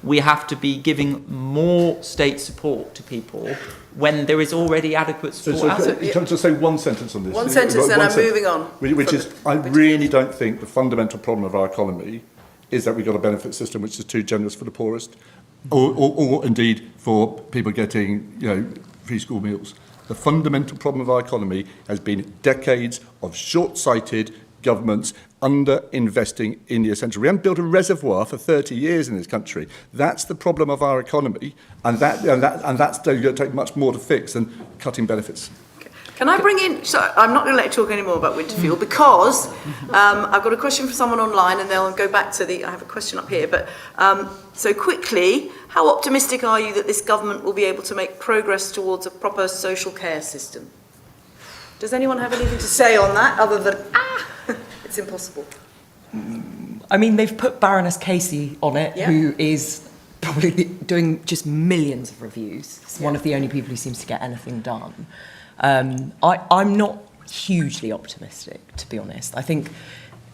we have to be giving more state support to people when there is already adequate support. Can I just say one sentence on this? One sentence, then I'm moving on. Which is, I really don't think the fundamental problem of our economy is that we've got a benefit system which is too generous for the poorest, or indeed for people getting, free school meals. The fundamental problem of our economy has been decades of short-sighted governments under-investing in the essential. We haven't built a reservoir for 30 years in this country. That's the problem of our economy, and that's going to take much more to fix than cutting benefits. Can I bring in... So I'm not going to let you talk anymore about winter fuel, because I've got a question for someone online, and then I'll go back to I have a question up here. But so quickly, how optimistic are you that this government will be able to make progress towards a proper social care system? Does anyone have anything to say on that, other than, it's impossible? I mean, they've put Baroness Casey on it, who is probably doing just millions of reviews. It's one of the only people who seems to get anything done. I'm not hugely optimistic, to be honest. I think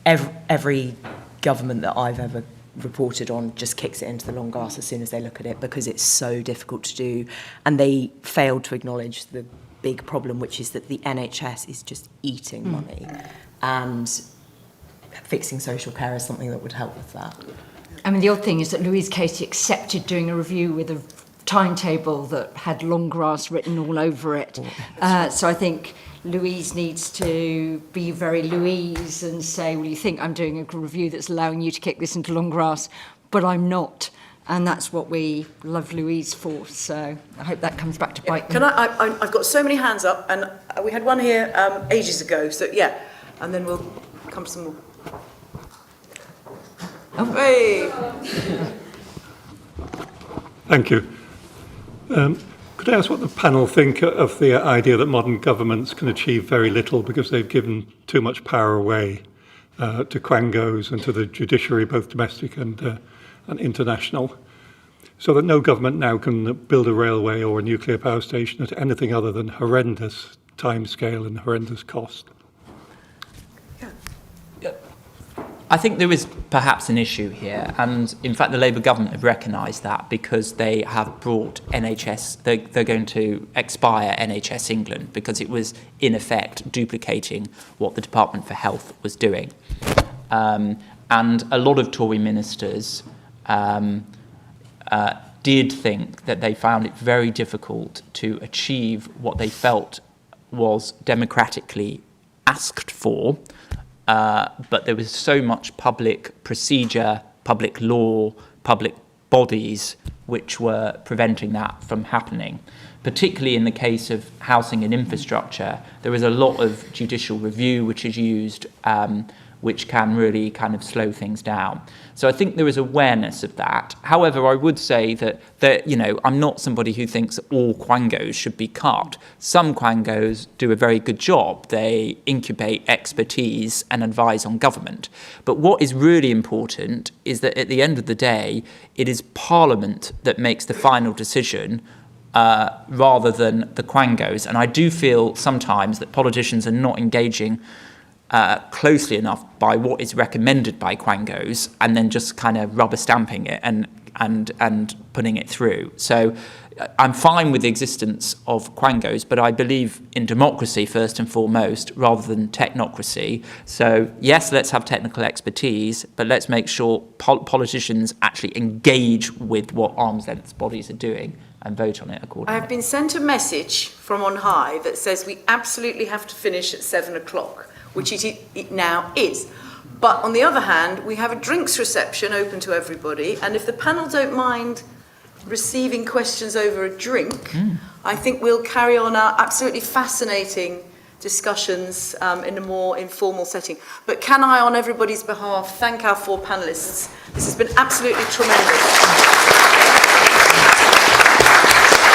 every government that I've ever reported on just kicks it into the long grass as soon as they look at it, because it's so difficult to do. And they failed to acknowledge the big problem, which is that the NHS is just eating money, and fixing social care is something that would help with that. I mean, the odd thing is that Louise Casey accepted doing a review with a timetable that had long grass written all over it. So I think Louise needs to be very Louise and say, well, you think I'm doing a review that's allowing you to kick this into long grass, but I'm not. And that's what we love Louise for. So I hope that comes back to bite me. I've got so many hands up, and we had one here ages ago. So and then we'll come to some more. Oh. Hey. Thank you. Could I ask what the panel think of the idea that modern governments can achieve very little because they've given too much power away to quangos and to the judiciary, both domestic and international, so that no government now can build a railway or a nuclear power station at anything other than horrendous timescale and horrendous cost? I think there is perhaps an issue here, and in fact the Labour government have recognised that because they have brought NHS, they're going to expire NHS England because it was in effect duplicating what the Department for Health was doing. And a lot of Tory ministers did think that they found it very difficult to achieve what they felt was democratically asked for. But there was so much public procedure, public law, public bodies which were preventing that from happening. Particularly in the case of housing and infrastructure, there is a lot of judicial review which is used, which can really kind of slow things down. So I think there is awareness of that. However, I would say that I'm not somebody who thinks that all quangos should be cut. Some quangos do a very good job. They incubate expertise and advise on government. But what is really important is that at the end of the day, it is Parliament that makes the final decision rather than the quangos. And I do feel sometimes that politicians are not engaging closely enough by what is recommended by quangos and then just kind of rubber stamping it and putting it through. So I'm fine with the existence of quangos, but I believe in democracy first and foremost rather than technocracy. So yes, let's have technical expertise, but let's make sure politicians actually engage with what arm's length bodies are doing and vote on it accordingly. I've been sent a message from on high that says we absolutely have to finish at 7 o'clock. Which it now is. But on the other hand, we have a drinks reception open to everybody, and if the panel don't mind receiving questions over a drink, I think we'll carry on our absolutely fascinating discussions in a more informal setting. But can I, on everybody's behalf, thank our 4 panellists? This has been absolutely tremendous.